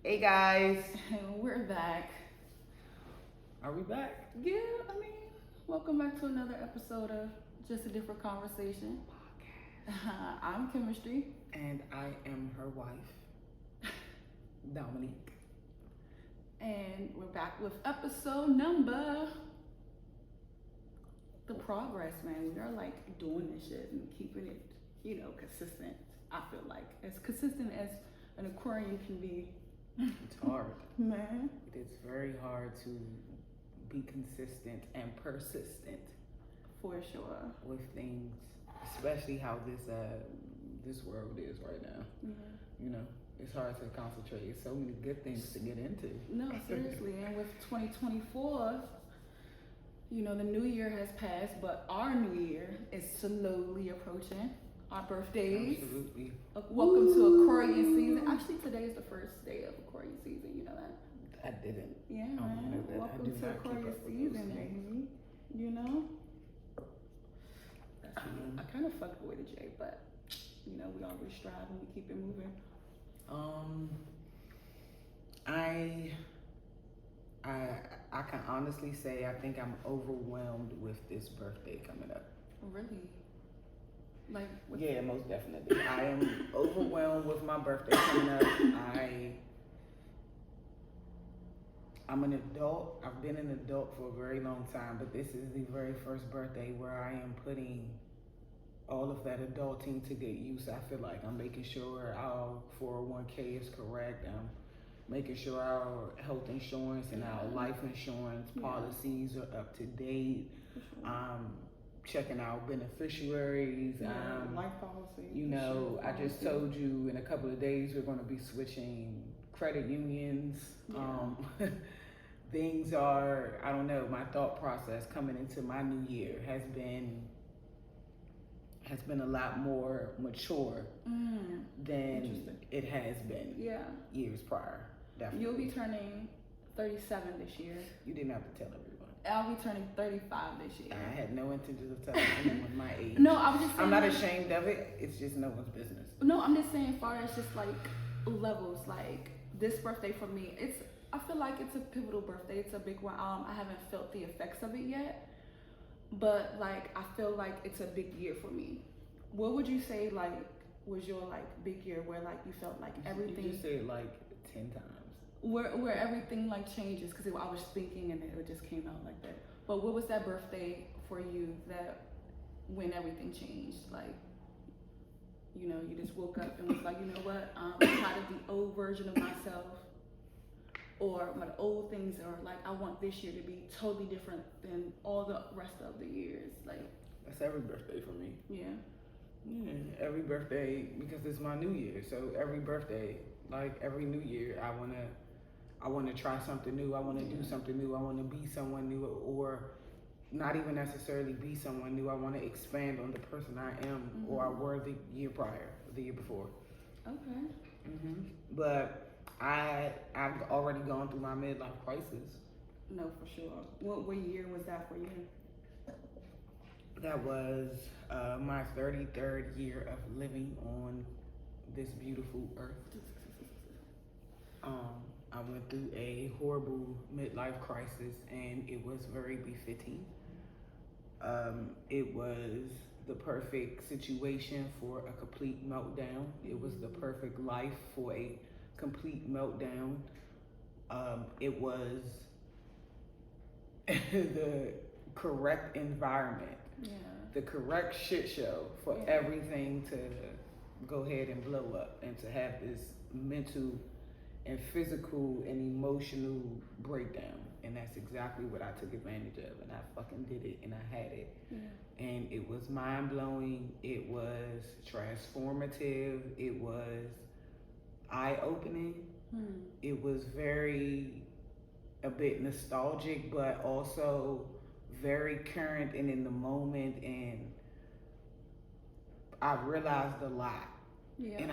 Hey guys, We're back. are we back? Yeah, I mean, welcome back to another episode of Just a Different Conversation. I'm Chemistry. And I am her wife, Dominique. And we're back with episode number. The progress, man. We are like doing this shit and keeping it, consistent. I feel like as consistent as an Aquarian can be. It's hard. Man. It is very hard to be consistent and persistent For sure. with things, especially how this world is right now. Yeah. You know, it's hard to concentrate. There's so many good things to get into. No, seriously. And with 2024, the new year has passed, but our new year is slowly approaching. Our birthdays. Absolutely. Welcome to Aquarian season. Actually, today is the first day of Aquarian season. You know that? I didn't. Yeah, I don't man. know that. I Welcome do to not keep Aquarian up with those season, things. baby. You know? I kind of fucked away the J, but we always strive and we keep it moving. I can honestly say I think I'm overwhelmed with this birthday coming up. Really? Like, Yeah, most definitely. I am overwhelmed with my birthday coming up. I'm an adult. I've been an adult for a very long time, but this is the very first birthday where I am putting all of that adulting to good use. I feel like I'm making sure our 401k is correct. I'm making sure our health insurance and our life insurance policies are up to date. Checking out beneficiaries. life policy. I just told you in a couple of days we're going to be switching credit unions. Yeah. Things are, I don't know, my thought process coming into my new year has been a lot more mature than it has been years prior. Definitely. You'll be turning 37 this year. You didn't have to tell everyone. I'll be turning 35 this year. I had no intentions of telling anyone my age. No, I'm just saying. I'm not ashamed of it. It's just no one's business. No, I'm just saying, as far as just like levels, like this birthday for me, I feel like it's a pivotal birthday. It's a big one. I haven't felt the effects of it yet, but like I feel like it's a big year for me. What would you say like was your like big year where like you felt like everything? You just said it like 10 times. Where everything like changes, because I was thinking and it just came out like that. But what was that birthday for you that when everything changed? Like, you just woke up and was like, you know what? I'm tired of the old version of myself, or my old things, or like I want this year to be totally different than all the rest of the years. Like that's every birthday for me. Yeah. Yeah, every birthday, because it's my new year. So every birthday, like every new year, I wanna try something new. I wanna do something new. I wanna be someone new, or not even necessarily be someone new. I wanna expand on the person I am or I were the year prior, the year before. Okay. But I've already gone through my midlife crisis. No, for sure. What year was that for you? That was my 33rd year of living on this beautiful earth. I went through a horrible midlife crisis, and it was very befitting. It was the perfect situation for a complete meltdown. It was the perfect life for a complete meltdown. It was the correct environment, the correct shit show for everything to go ahead and blow up, and to have this mental and physical and emotional breakdown. And that's exactly what I took advantage of, and I fucking did it, and I had it. And it was mind-blowing, it was transformative, it was eye-opening, it was a bit nostalgic, but also very current and in the moment, and I realized a lot. And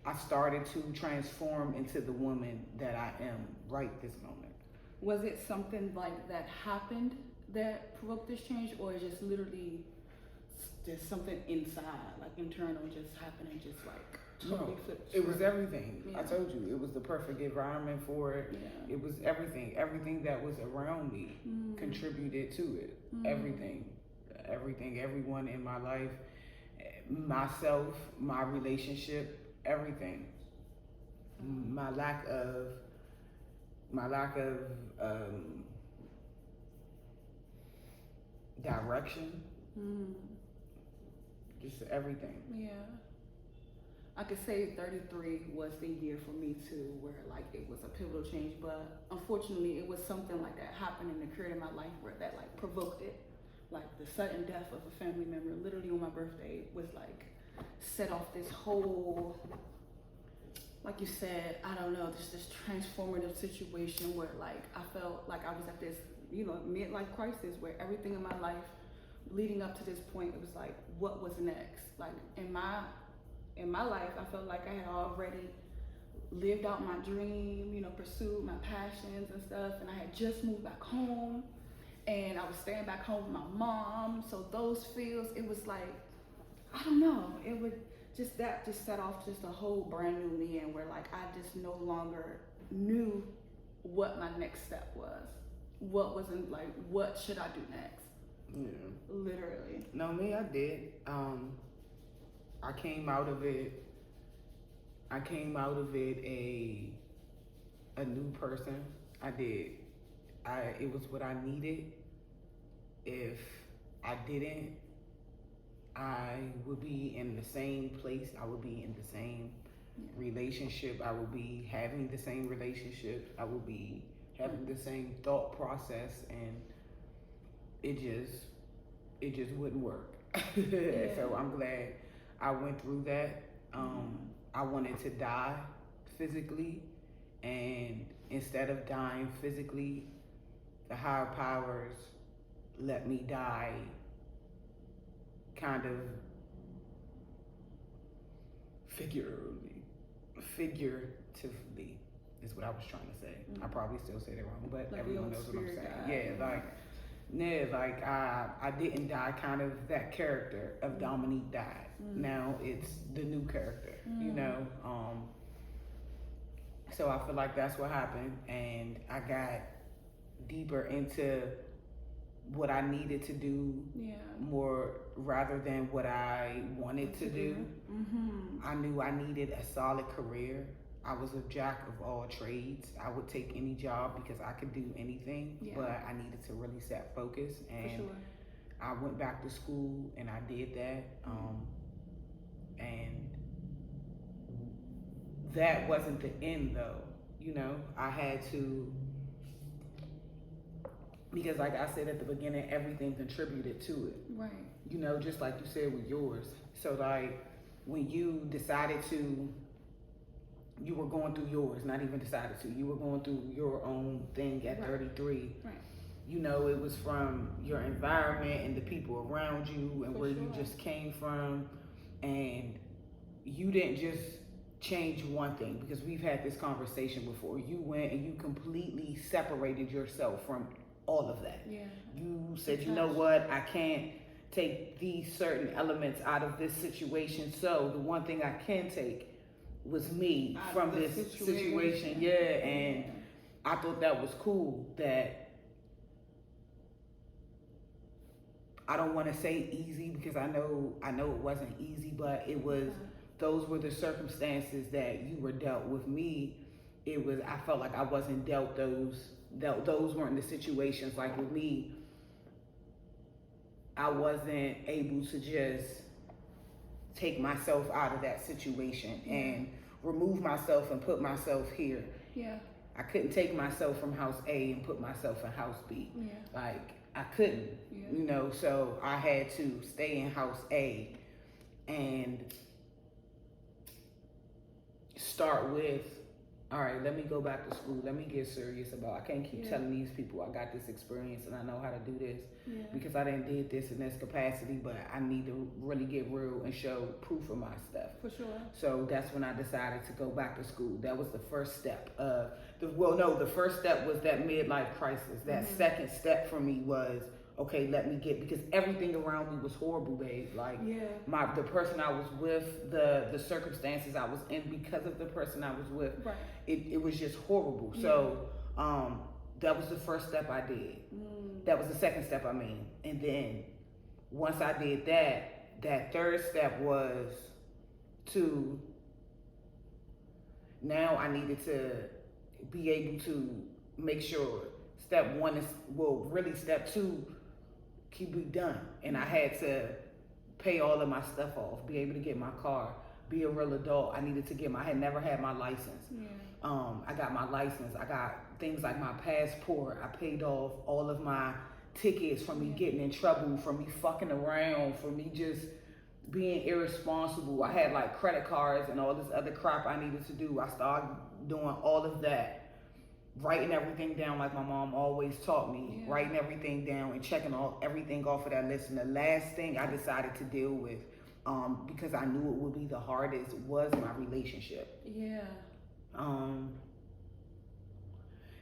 I started to transform into the woman that I am right this moment. Was it something like that happened that provoked this change, or just literally just something inside, like internal, just happening, just like totally flipped. It was everything. Yeah. I told you, it was the perfect environment for it. Yeah. It was everything. Everything that was around me contributed to it. Everything. Everyone in my life, myself, my relationship, everything. My lack of direction, just everything. Yeah. I could say 33 was the year for me too, where like it was a pivotal change, but unfortunately it was something like that happened in the period of my life where that like provoked it. Like the sudden death of a family member, literally on my birthday, was like set off this whole, like you said, I don't know, just this transformative situation where like I felt like I was at this, you know, midlife crisis where everything in my life leading up to this point, it was like, what was next? Like in my life, I felt like I had already lived out my dream, you know, pursued my passions and stuff, and I had just moved back home, and I was staying back home with my mom. So those feels, it was like, I don't know, it would just set off just a whole brand new me, and where like I just no longer knew what my next step was. What wasn't like, what should I do next? Yeah. Literally. No, me, I did. I came out of it a new person. I did. It was what I needed. If I didn't, I would be in the same place. I would be in the same relationship. I would be having the same relationship. I would be having the same thought process, and it just wouldn't work. So I'm glad I went through that. I wanted to die physically, and instead of dying physically, the higher powers let me die kind of figuratively is what I was trying to say. I probably still said it wrong, but like everyone knows what I'm saying. I didn't die kind of that character of Dominique died. Now it's the new character, you know. So I feel like that's what happened, and I got deeper into what I needed to do more rather than what I wanted to do. I knew I needed a solid career. I was a jack of all trades. I would take any job because I could do anything, but I needed to really set focus. And I went back to school and I did that. And that wasn't the end though. You know, I had to, because like I said at the beginning, everything contributed to it. Right. You know, just like you said with yours. So like when you decided to, you were going through yours, not even decided to, you were going through your own thing at 33. Right. You know, it was from your environment and the people around you and where you just came from. And you didn't just change one thing, because we've had this conversation before. You went and you completely separated yourself from all of that. Yeah. You said, you know what, I can't take these certain elements out of this situation. So the one thing I can take was me from this situation. Yeah, and I thought that was cool. That I don't want to say easy, because I know it wasn't easy, but it was, those were the circumstances that you were dealt with. Me, it was, I felt like I wasn't dealt those weren't the situations. Like with me, I wasn't able to just take myself out of that situation and remove myself and put myself here. Yeah. I couldn't take myself from house A and put myself in house B. Yeah. Like I couldn't, you know, so I had to stay in house A and start with, all right, let me go back to school. Let me get serious about, I can't keep telling these people I got this experience and I know how to do this because I didn't did this in this capacity, but I need to really get real and show proof of my stuff. For sure. So that's when I decided to go back to school. That was the first step. The first step was that midlife crisis. That second step for me was, okay, let me get, because everything around me was horrible, babe. Like, the person I was with, the circumstances I was in because of the person I was with, right. it was just horrible. So that was the first step I did. That was the second step I made. And then once I did that third step was to, now I needed to be able to make sure step one is, well, really step two can be done. And I had to pay all of my stuff off, be able to get my car, be a real adult. I needed to I had never had my license. I got my license. I got things like my passport. I paid off all of my tickets from me getting in trouble, from me fucking around, from me just being irresponsible. I had like credit cards and all this other crap I needed to do. I started doing all of that. Writing everything down like my mom always taught me, writing everything down and checking everything off of that list. And the last thing I decided to deal with, because I knew it would be the hardest, was my relationship.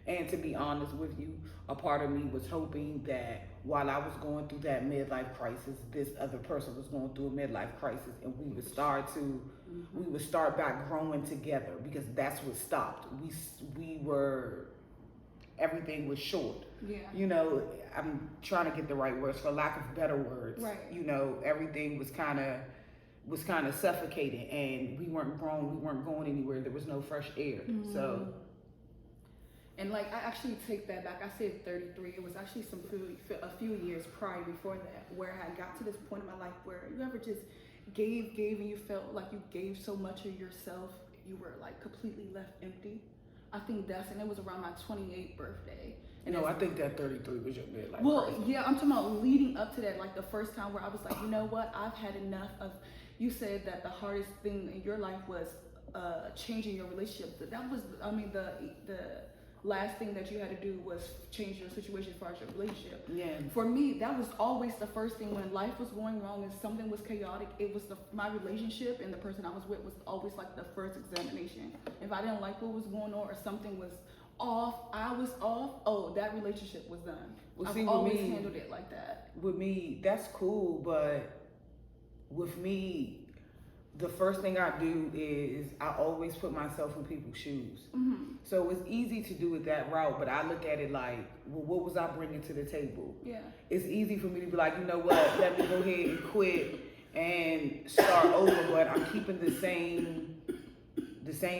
And to be honest with you, a part of me was hoping that while I was going through that midlife crisis, this other person was going through a midlife crisis, and we would start back growing together, because that's what stopped. We were, everything was short. You know, I'm trying to get the right words, for lack of better words. You know, everything was kind of suffocating, and we weren't growing, we weren't going anywhere. There was no fresh air. So. And like, I actually take that back. I said 33. It was actually a few years prior before that, where I got to this point in my life where you ever just gave, and you felt like you gave so much of yourself, you were like completely left empty. I think and it was around my 28th birthday. And no, I think that 33 was your midlife. Well, yeah, I'm talking about leading up to that, like the first time where I was like, you know what, I've had enough of, you said that the hardest thing in your life was changing your relationship. That was, I mean, the last thing that you had to do was change your situation as far as your relationship. For me, that was always the first thing. When life was going wrong and something was chaotic, it was my relationship and the person I was with was always like the first examination. If I didn't like what was going on or something was off, I was off, oh, that relationship was done. I've always handled it like that. With me, that's cool, but with me, the first thing I do is I always put myself in people's shoes. So it's easy to do it that route, but I look at it like, well, what was I bringing to the table? It's easy for me to be like, you know what, let me go ahead and quit and start over, but I'm keeping the same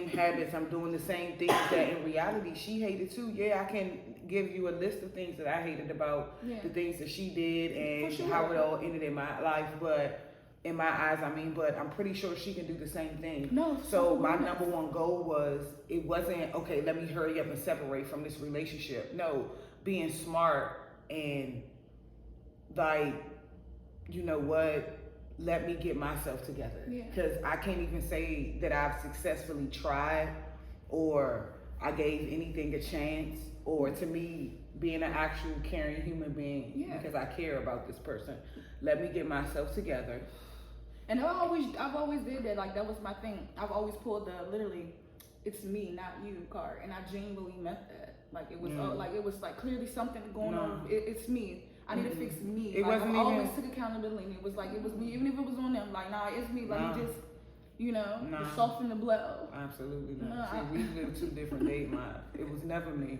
habits. I'm doing the same things that in reality she hated too. I can give you a list of things that I hated about the things that she did and how it all ended in my life, but in my eyes, but I'm pretty sure she can do the same thing. So my number one goal it wasn't, okay, let me hurry up and separate from this relationship. No, being smart and like, you know what, let me get myself together. Because I can't even say that I've successfully tried or I gave anything a chance, or to me, being an actual caring human being, because I care about this person. Let me get myself together. And I've always did that. Like, that was my thing. I've always pulled the literally, it's me, not you card, and I genuinely meant that. Like, it was it was like clearly something going on. It's me. I need to fix me. It wasn't I always took accountability. And it was like, it was me, even if it was on them. Like, nah, it's me. Like, you just, just soften the blow. Absolutely not. See, we live two different days. It was never me.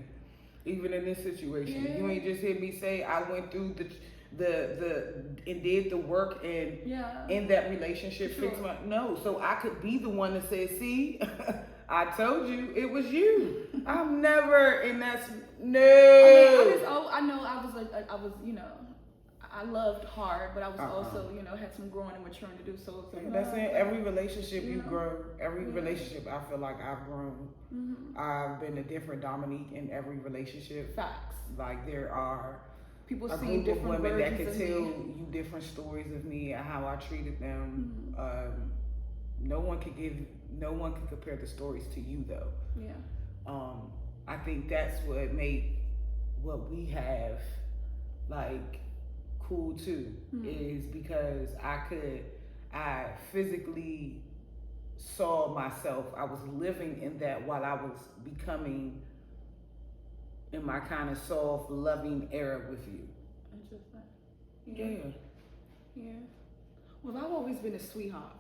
Even in this situation, you ain't just hear me say I went through and did the work and in that relationship fix my so I could be the one that said, see, I told you it was you. I'm never in that. I know I was I loved hard, but I was also had some growing and maturing to do. So that's in every relationship you grow. Every relationship I feel like I've grown. I've been a different Dominique in every relationship. Facts. Like there are people a see group of women that can tell me. you different stories of me and how I treated them. No one can compare the stories to you though. I think that's what made what we have like cool too, is because I physically saw myself. I was living in that while I was becoming in my kind of soft, loving era with you. Interesting. Yeah. Yeah. Well, I've always been a sweetheart.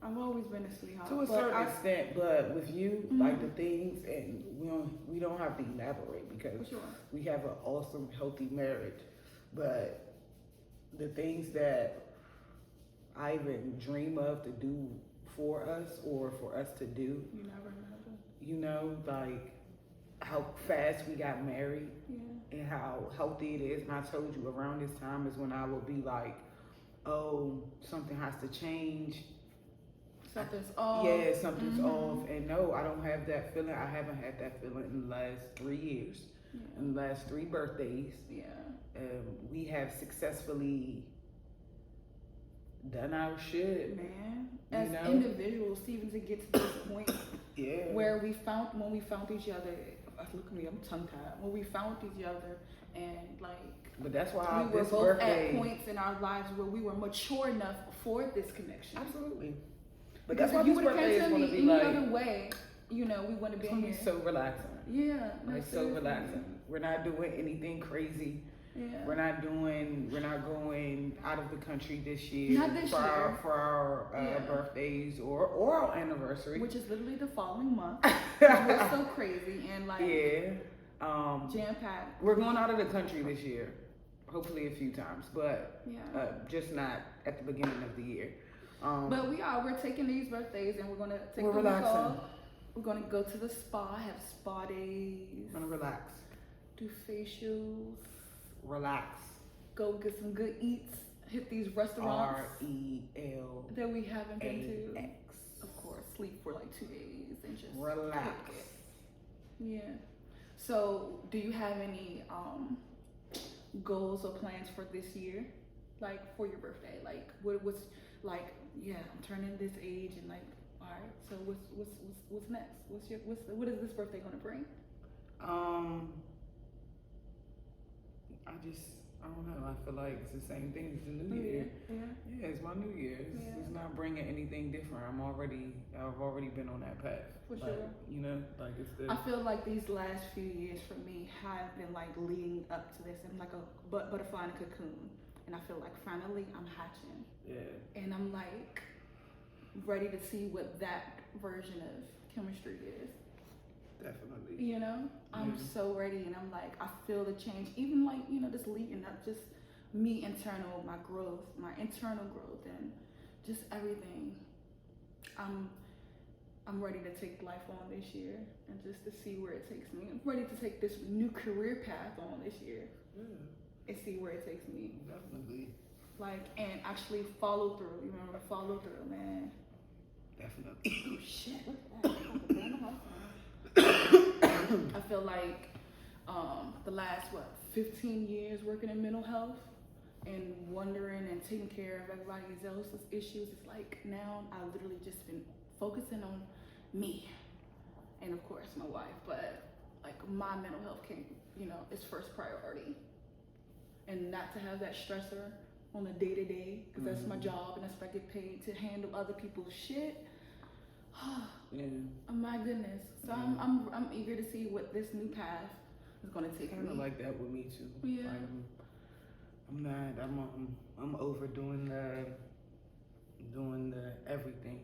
I've always been a sweetheart. To a certain extent, but with you, like the things, and we don't have to elaborate because we have an awesome, healthy marriage. But the things that I even dream of to do for us or for us to do, you never imagine. You know, like how fast we got married, and how healthy it is. And I told you around this time is when I will be like, oh, something has to change. Something's off. Yeah, something's off. And no, I don't have that feeling. I haven't had that feeling in the last 3 years, in the last 3 birthdays. Yeah. We have successfully done our shit. Man, as individuals, even to get to this point where when we found each other, look at me, I'm tongue tied. When we found each other and like, but that's why we were both at points in our lives where we were mature enough for this connection. Absolutely. But that's why this birthday is going to be like, any other way, we wouldn't have been here. It's so relaxing. Yeah. Like so relaxing. We're not doing anything crazy. Yeah. We're not going out of the country this year. Not this year. For our birthdays or our anniversary. Which is literally the following month. We're so crazy and like jam-packed. We're going out of the country this year. Hopefully a few times, but just not at the beginning of the year. But we're taking these birthdays and we're gonna take we're relaxing. We're gonna go to the spa, have spa days. We're gonna relax. Do facials. Relax. Go get some good eats. Hit these restaurants. REL that we haven't been to. AX. Of course, sleep for like 2 days and just relax. Yeah. So, do you have any goals or plans for this year, like for your birthday? Like, what's like? Yeah, I'm turning this age, and like, all right. So, what's next? What is this birthday gonna bring? I don't know. I feel like it's the same thing as the new year. Yeah, it's my new year. It's not bringing anything different. I've already been on that path. For sure. Like it's the. I feel like these last few years for me have been like leading up to this. I'm like a butterfly in a cocoon, and I feel like finally I'm hatching. Yeah. And I'm like ready to see what that version of chemistry is. Definitely. I'm so ready, and I'm like, I feel the change. Even like, just leading up, just me internal, my internal growth, and just everything. I'm ready to take life on this year, and just to see where it takes me. I'm ready to take this new career path on this year, and see where it takes me. Definitely. Like, and actually follow through. You remember follow through, man. Definitely. Oh shit! Look at that. I feel like the last 15 years working in mental health and wondering and taking care of everybody else's issues, it's like now I've literally just been focusing on me and of course my wife, but like my mental health came, is first priority, and not to have that stressor on a day-to-day, because that's my job and that's what I get paid to handle other people's shit. Yeah. Oh my goodness. So I'm eager to see what this new path is gonna take me. Kind of like that with me too. Yeah. Like, I'm overdoing doing the everything.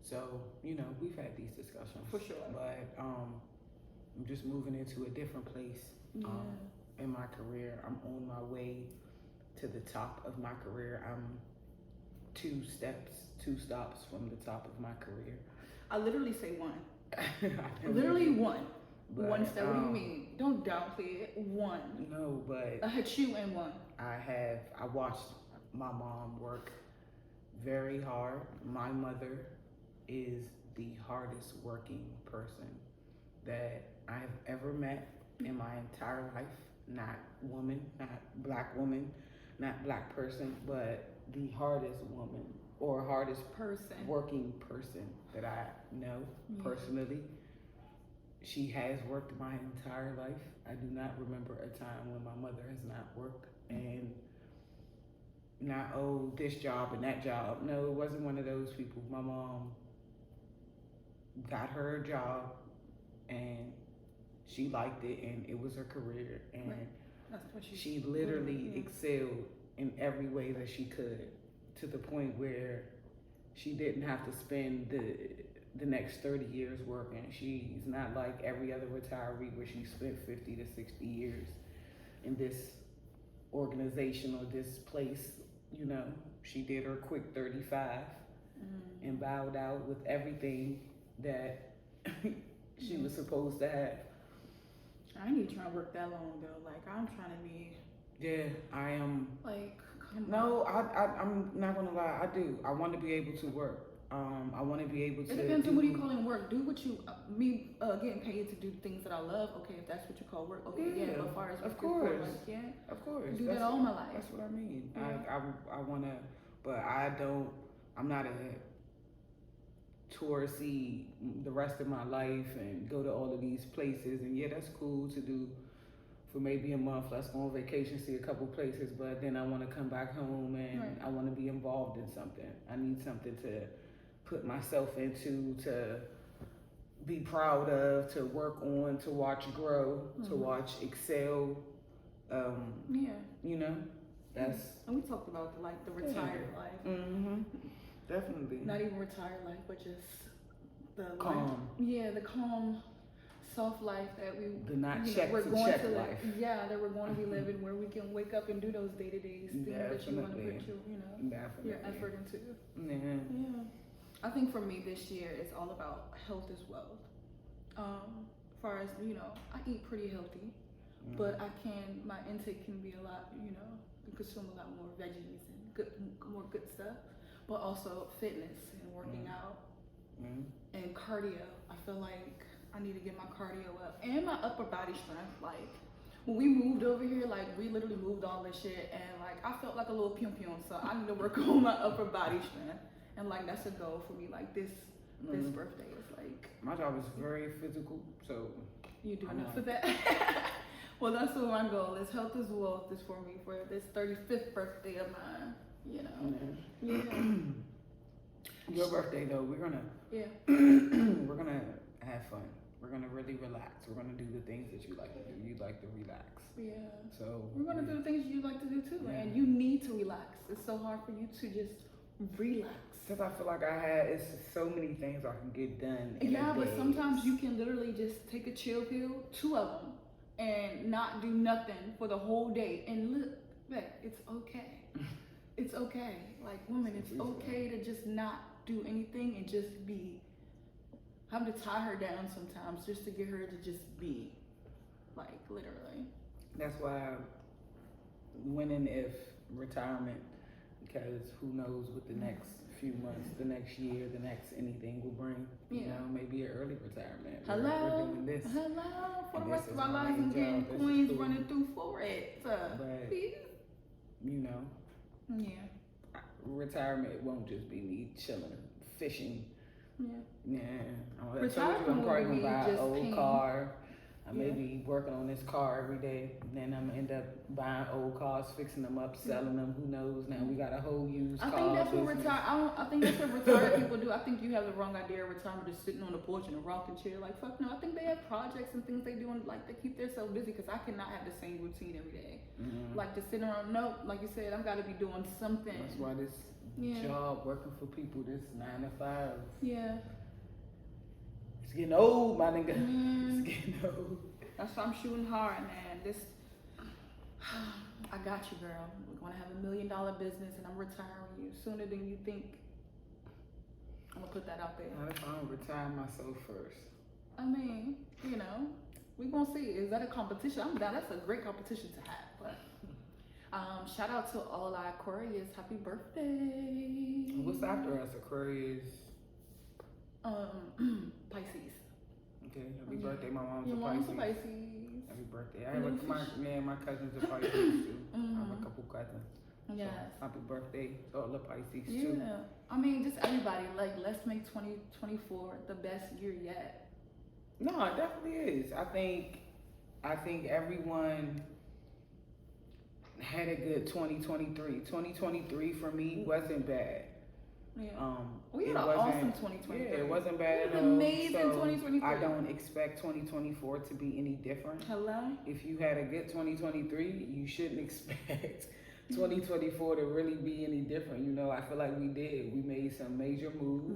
So we've had these discussions for sure. But I'm just moving into a different place. In my career. I'm on my way to the top of my career. I'm 2 stops from the top of my career. I literally say one. Literally one. But, one step. What do you mean? Don't downplay it. One. No, but I had you in one. I watched my mom work very hard. My mother is the hardest working person that I have ever met in my entire life. Not woman, not black woman, not black person, but the hardest woman or hardest working person that I know personally. She has worked my entire life. I do not remember a time when my mother has not worked and not, this job and that job. No, it wasn't one of those people. My mom got her a job and she liked it and it was her career. And That's what she literally excelled in every way that she could, to the point where she didn't have to spend the next 30 years working. She's not like every other retiree where she spent 50 to 60 years in this organization or this place. You know, she did her quick 35 and bowed out with everything that she was supposed to have. I ain't even trying to work that long though. Like, I'm trying to be. Yeah, I am. Like, come no, I'm not gonna lie. I do. I want to be able to work. I want to be able to. It depends on what you calling work. Do what you getting paid to do things that I love. Okay, if that's what you call work. Okay, yeah. But as far as of course, of course, do that all my life. That's what I mean. Yeah. I wanna, but I don't. I'm not a touristy the rest of my life and go to all of these places. And yeah, that's cool to do for maybe a month. Let's go on vacation, see a couple places. But then I want to come back home and I want to be involved in something. I need something to put myself into, to be proud of, to work on, to watch grow, to watch excel. You know, that's. And we talked about the retired life. Definitely. Not even retired life, but just the calm. Life, the calm, soft life that we. The not check to check life. Yeah, that we're going to be living, where we can wake up and do those day-to-day things that you want to put your effort into. Yeah. I think for me this year it's all about health as well. As far as I eat pretty healthy, but my intake can be a lot. Consume a lot more veggies and more good stuff. But also fitness and working out and cardio. I feel like I need to get my cardio up and my upper body strength. Like when we moved over here, like we literally moved all this shit, and like I felt like a little pium. So I need to work on my upper body strength, and like that's a goal for me. Like this birthday is like. My job is very physical, so. You do enough for that. Well, that's what my goal is. Health is wealth is for me for this 35th birthday of mine. Your birthday though, we're gonna we're gonna have fun. We're gonna really relax. We're gonna do the things that you like to do. You like to relax. Yeah. So we're gonna do the things you like to do too, and you need to relax. It's so hard for you to just relax. Because I feel like it's so many things I can get done. But sometimes you can literally just take a chill pill, 2 of them, and not do nothing for the whole day. And look, it's okay. It's okay. Like, women, it's okay to just not do anything and just be. Have to tie her down sometimes just to get her to just be. Like, literally. That's why when and if retirement, because who knows what the next few months, the next year, the next anything will bring. You know, maybe an early retirement. Hello. We're doing this. Hello. For the rest of our lives and getting queens running through for it. But, you know. Yeah. Retirement won't just be me chilling, fishing. Yeah. I told you I'm probably gonna buy an old car. I may be working on this car every day. Then I'm gonna end up buying old cars, fixing them up, selling them. Who knows? Now we got a whole used car. I think that's what retired people do. I think you have the wrong idea of retirement, just sitting on the porch in a rocking chair. Like, fuck no. I think they have projects and things they do, and like they keep themselves busy. Because I cannot have the same routine every day. Like to sit around. No, like you said, I've got to be doing something. That's why this job, working for people, this 9 to 5. Yeah. It's getting old, my nigga. It's getting old. That's why I'm shooting hard, man. I got you, girl. We're gonna have $1 million business, and I'm retiring you sooner than you think. I'm gonna put that out there. Not if I don't retire myself first. I mean, we gonna see. Is that a competition? I'm down. That's a great competition to have. But shout out to all our Aquarius. Happy birthday. What's after us? Aquarius. Pisces. Okay, happy birthday. My mom's Your a mom's Pisces. a Pisces. Happy birthday. I have my cousins are Pisces too. I have a couple cousins. Yes. So, happy birthday to all the Pisces too. Yeah. I mean, just everybody. Like, let's make 2024 the best year yet. No, it definitely is. I think everyone had a good 2023. 2023 for me wasn't bad. Yeah. We had an awesome 2023. Yeah, it wasn't bad at all. Amazing so 2023. I don't expect 2024 to be any different. Hello? If you had a good 2023, you shouldn't expect 2024 to really be any different. You know, I feel like we did. We made some major moves.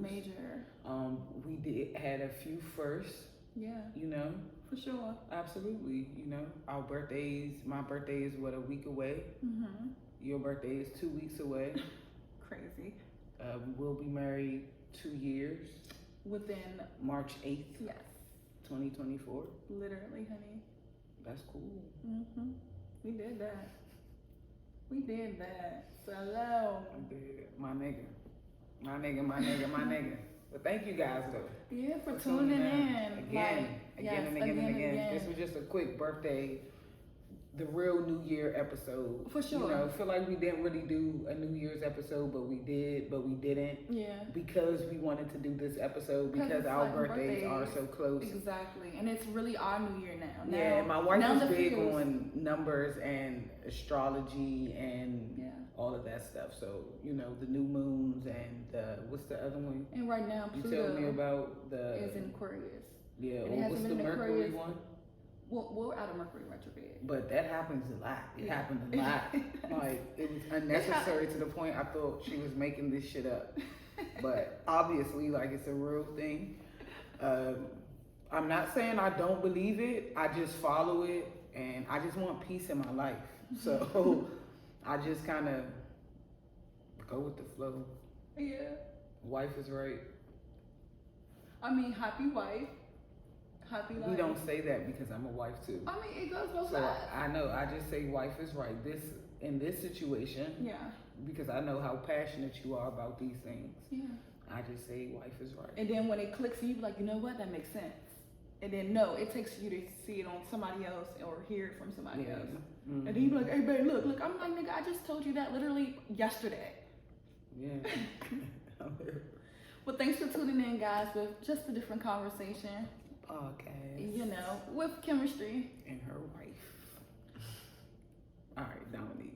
We had a few firsts. Yeah. You know? For sure. Absolutely. You know, our birthdays, my birthday is a week away. Mm-hmm. Your birthday is 2 weeks away. Crazy. We will be married 2 years. Within March 8th. Yes. 2024. Literally, honey. That's cool. Mm-hmm. We did that. So hello. I did. My nigga. But thank you guys though. Yeah, for tuning in. Again and again. This was just a quick birthday, the real New Year episode. For sure. You know, I feel like we didn't really do a New Year's episode, but we didn't. Yeah. Because we wanted to do this episode because our birthdays are so close. Exactly. And it's really our New Year now. Yeah, my wife is big on numbers and astrology and all of that stuff. So, you know, the new moons and what's the other one? And right now, you Pluto tell me about is in Aquarius. Yeah, what's the Mercury one? We're out of Mercury retrograde. But that happens a lot. It happened a lot. Like, it was unnecessary to the point I thought she was making this shit up. But obviously, like, it's a real thing. I'm not saying I don't believe it. I just follow it. And I just want peace in my life. So I just kind of go with the flow. Yeah. Wife is right. I mean, happy wife. Happy life. We don't say that because I'm a wife too. I mean, it goes both sides. I know. I just say wife is right. In this situation. Yeah. Because I know how passionate you are about these things. Yeah. I just say wife is right. And then when it clicks, you be like, you know what? That makes sense. And then no, it takes you to see it on somebody else or hear it from somebody else. Mm-hmm. And then you be like, hey babe, look. I'm like, nigga, I just told you that literally yesterday. Yeah. Well, thanks for tuning in, guys, with just a different conversation. Podcast. You know, with chemistry. And her wife. All right, Dominique.